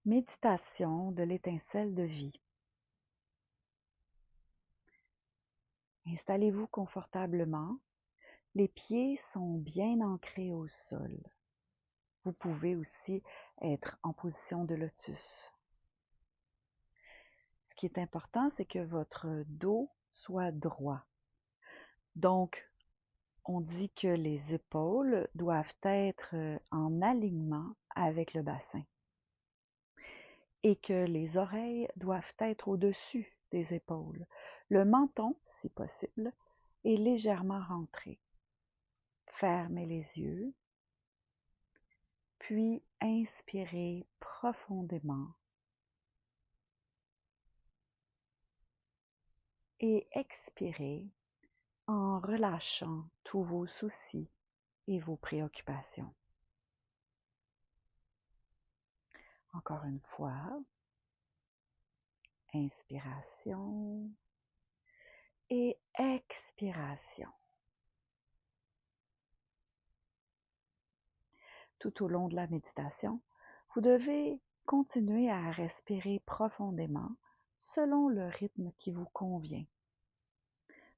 Méditation de l'étincelle de vie. Installez-vous confortablement. Les pieds sont bien ancrés au sol. Vous pouvez aussi être en position de lotus. Ce qui est important, c'est que votre dos soit droit. Donc, on dit que les épaules doivent être en alignement avec le bassin et que les oreilles doivent être au-dessus des épaules. Le menton, si possible, est légèrement rentré. Fermez les yeux, puis inspirez profondément et expirez en relâchant tous vos soucis et vos préoccupations. Encore une fois, inspiration et expiration. Tout au long de la méditation, vous devez continuer à respirer profondément selon le rythme qui vous convient.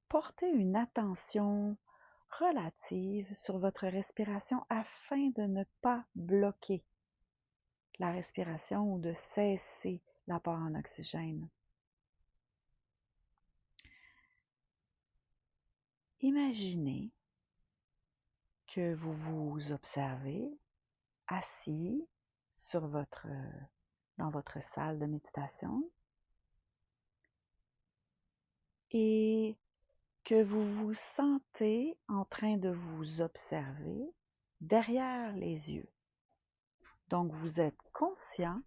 Portez une attention relative sur votre respiration afin de ne pas bloquer la respiration ou de cesser l'apport en oxygène. Imaginez que vous vous observez assis dans votre salle de méditation et que vous vous sentez en train de vous observer derrière les yeux. Donc, vous êtes conscient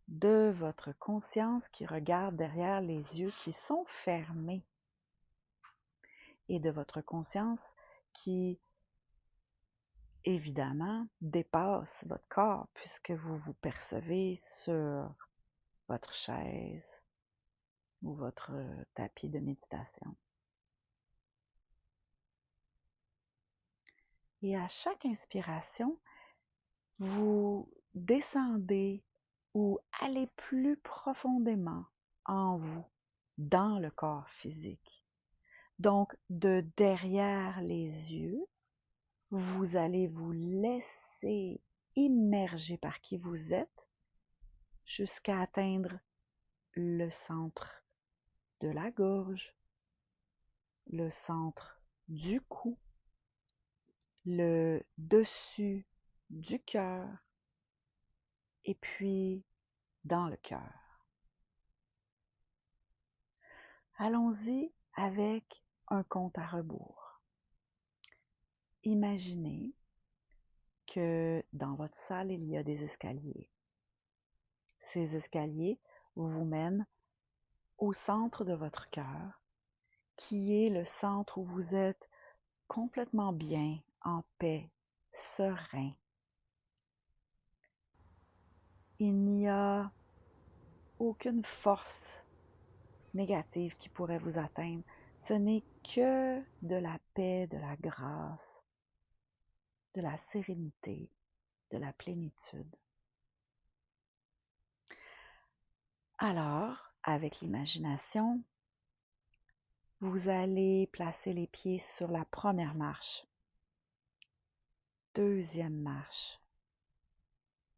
de votre conscience qui regarde derrière les yeux qui sont fermés et de votre conscience qui, évidemment, dépasse votre corps puisque vous vous percevez sur votre chaise ou votre tapis de méditation. Et à chaque inspiration, vous descendez ou allez plus profondément en vous, dans le corps physique. Donc, de derrière les yeux, vous allez vous laisser immerger par qui vous êtes jusqu'à atteindre le centre de la gorge, le centre du cou, le dessus du cœur et puis dans le cœur. Allons-y avec un compte à rebours. Imaginez que dans votre salle, il y a des escaliers. Ces escaliers vous mènent au centre de votre cœur, qui est le centre où vous êtes complètement bien, en paix, serein. Il n'y a aucune force négative qui pourrait vous atteindre. Ce n'est que de la paix, de la grâce, de la sérénité, de la plénitude. Alors, avec l'imagination, vous allez placer les pieds sur la première marche, deuxième marche,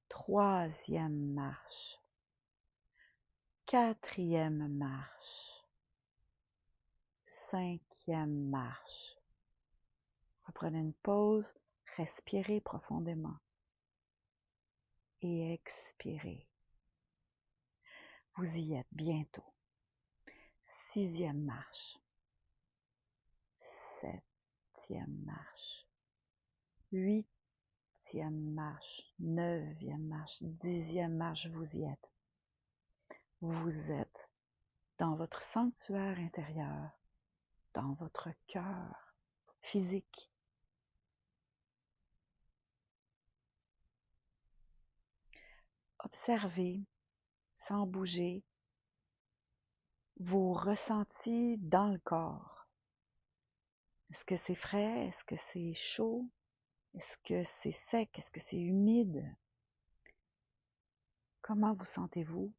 troisième marche, quatrième marche, cinquième marche. Vous prenez une pause, respirez profondément et expirez. Vous y êtes bientôt. Sixième marche, septième marche, huitième marche, neuvième marche, dixième marche, vous y êtes. Vous êtes dans votre sanctuaire intérieur, dans votre cœur physique. Observez, sans bouger, vos ressentis dans le corps. Est-ce que c'est frais? Est-ce que c'est chaud? Est-ce que c'est sec? Est-ce que c'est humide? Comment vous sentez-vous?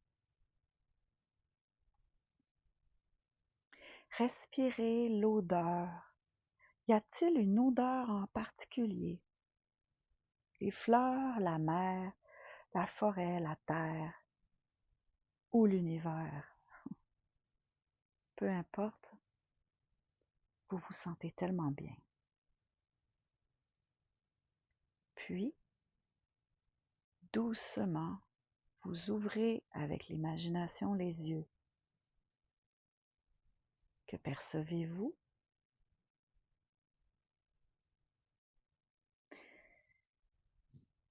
Respirez l'odeur. Y a-t-il une odeur en particulier? Les fleurs, la mer, la forêt, la terre ou l'univers? Peu importe, vous vous sentez tellement bien. Puis, doucement, vous ouvrez avec l'imagination les yeux. Que percevez-vous?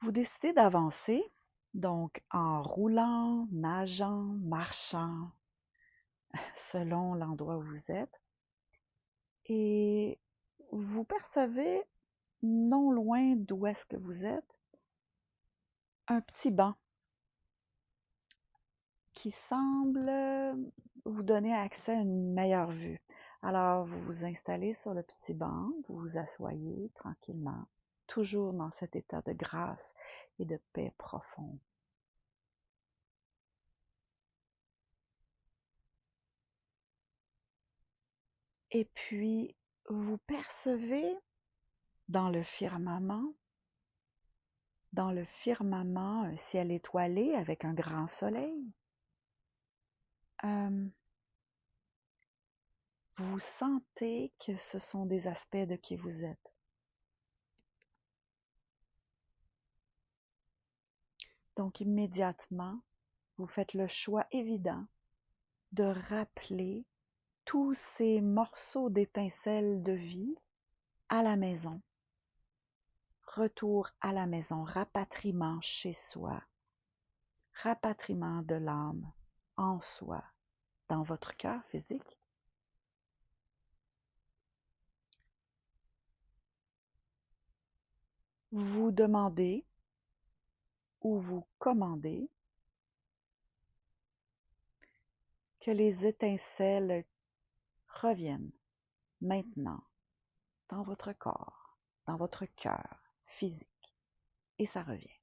Vous décidez d'avancer, donc en roulant, nageant, marchant, selon l'endroit où vous êtes. Et vous percevez, non loin d'où est-ce que vous êtes, un petit banc qui semble vous donner accès à une meilleure vue. Alors, vous vous installez sur le petit banc, vous vous asseyez tranquillement, toujours dans cet état de grâce et de paix profond. Et puis, vous percevez dans le firmament, un ciel étoilé avec un grand soleil. Vous sentez que ce sont des aspects de qui vous êtes. Donc immédiatement, vous faites le choix évident de rappeler tous ces morceaux d'étincelles de vie à la maison. Retour à la maison, rapatriement chez soi, rapatriement de l'âme en soi, dans votre cœur physique. Vous demandez ou vous commandez que les étincelles reviennent maintenant dans votre corps, dans votre cœur physique. Et ça revient.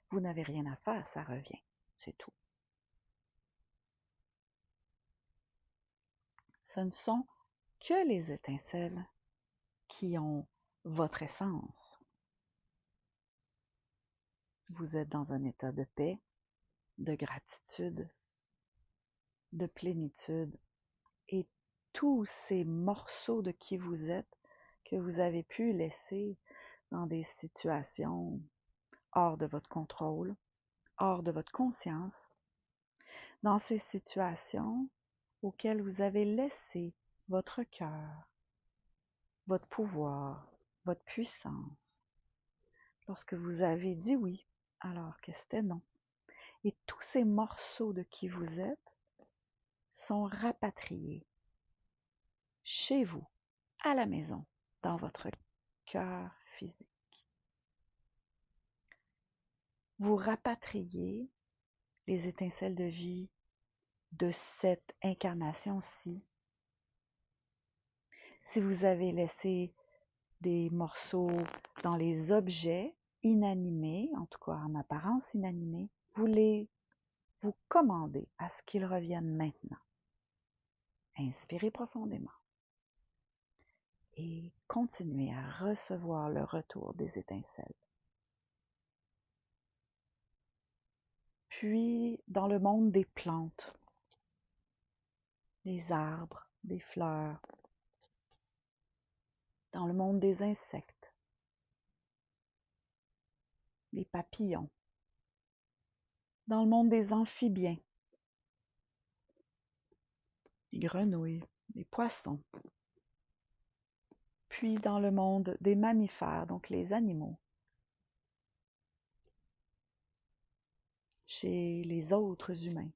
Vous n'avez rien à faire, ça revient. C'est tout. Ce ne sont que les étincelles qui ont votre essence. Vous êtes dans un état de paix, de gratitude, de plénitude. Et tous ces morceaux de qui vous êtes que vous avez pu laisser dans des situations hors de votre contrôle, hors de votre conscience, dans ces situations auxquelles vous avez laissé votre cœur, votre pouvoir, votre puissance, lorsque vous avez dit oui alors que c'était non. Et tous ces morceaux de qui vous êtes sont rapatriés chez vous, à la maison, dans votre cœur physique. Vous rapatriez les étincelles de vie de cette incarnation-ci. Si vous avez laissé des morceaux dans les objets inanimés, en tout cas en apparence inanimés, vous commandez à ce qu'ils reviennent maintenant. Inspirez profondément et continuez à recevoir le retour des étincelles. Puis, dans le monde des plantes, des arbres, des fleurs, dans le monde des insectes, des papillons, dans le monde des amphibiens, des grenouilles, des poissons, puis dans le monde des mammifères, donc les animaux, chez les autres humains,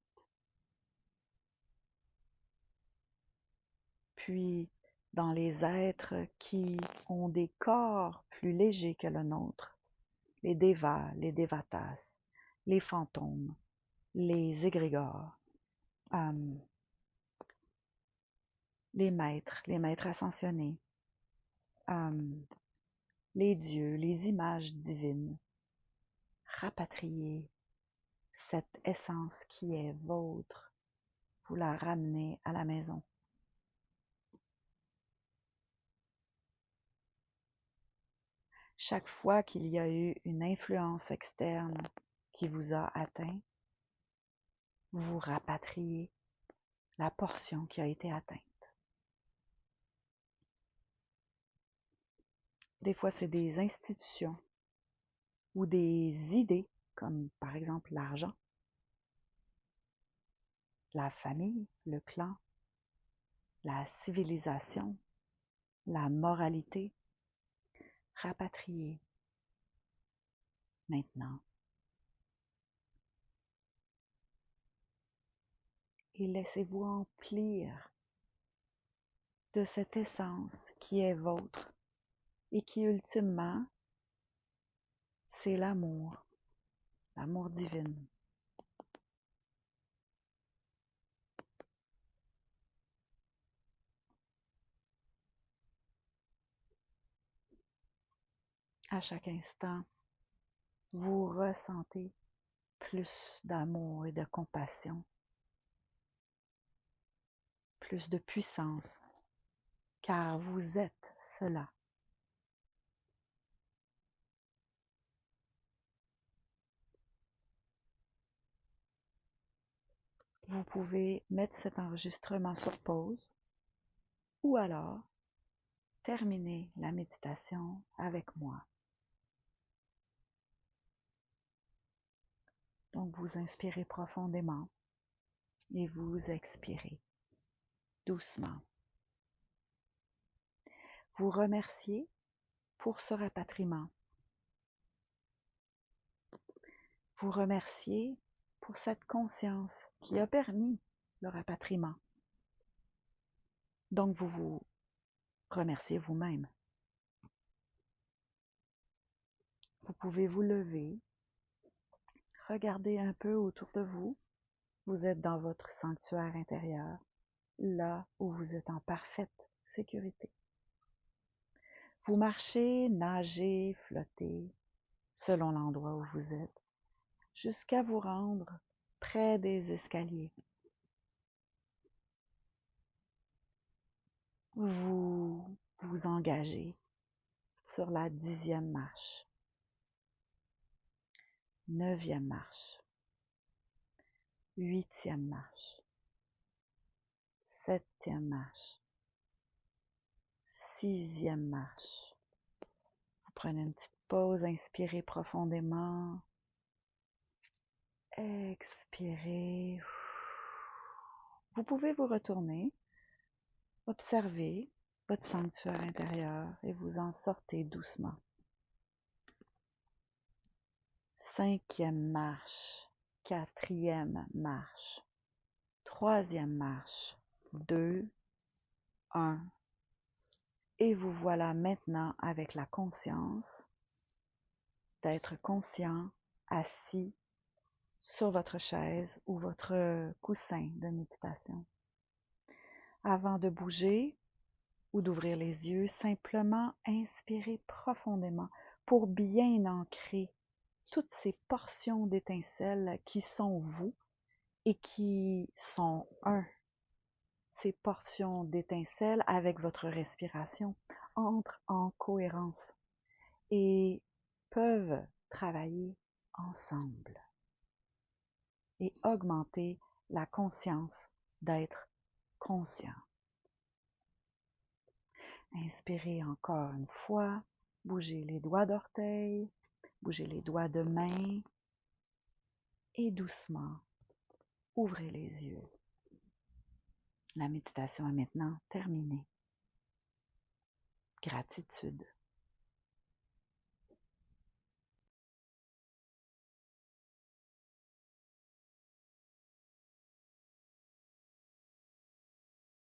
puis dans les êtres qui ont des corps plus légers que le nôtre, les dévas, les dévatas, les fantômes, les égrégores, les maîtres ascensionnés, les dieux, les images divines, rapatriés cette essence qui est vôtre, vous la ramenez à la maison. Chaque fois qu'il y a eu une influence externe qui vous a atteint, vous rapatriez la portion qui a été atteinte. Des fois, c'est des institutions ou des idées, comme par exemple l'argent, la famille, le clan, la civilisation, la moralité. Rapatriez maintenant et laissez-vous emplir de cette essence qui est vôtre et qui ultimement, c'est l'amour divin. À chaque instant, vous ressentez plus d'amour et de compassion, plus de puissance, car vous êtes cela. Vous pouvez mettre cet enregistrement sur pause ou alors terminer la méditation avec moi. Donc vous inspirez profondément et vous expirez doucement. Vous remerciez pour ce rapatriement. Vous remerciez pour cette conscience qui a permis le rapatriement. Donc vous vous remerciez vous-même. Vous pouvez vous lever, regarder un peu autour de vous. Vous êtes dans votre sanctuaire intérieur, là où vous êtes en parfaite sécurité. Vous marchez, nagez, flottez, selon l'endroit où vous êtes, jusqu'à vous rendre près des escaliers. Vous vous engagez sur la 10e marche, 9e marche, 8e marche, 7e marche, 6e marche. Vous prenez une petite pause, inspirez profondément, expirez. Vous pouvez vous retourner, observer votre sanctuaire intérieur et vous en sortez doucement. 5e marche, 4e marche, 3e marche, 2, 1. Et vous voilà maintenant avec la conscience d'être conscient, assis sur votre chaise ou votre coussin de méditation. Avant de bouger ou d'ouvrir les yeux, simplement inspirez profondément pour bien ancrer toutes ces portions d'étincelles qui sont vous et qui sont ces portions d'étincelles avec votre respiration entrent en cohérence et peuvent travailler ensemble et augmenter la conscience d'être conscient. Inspirez encore une fois, bougez les doigts d'orteil, bougez les doigts de main et doucement, ouvrez les yeux. La méditation est maintenant terminée. Gratitude.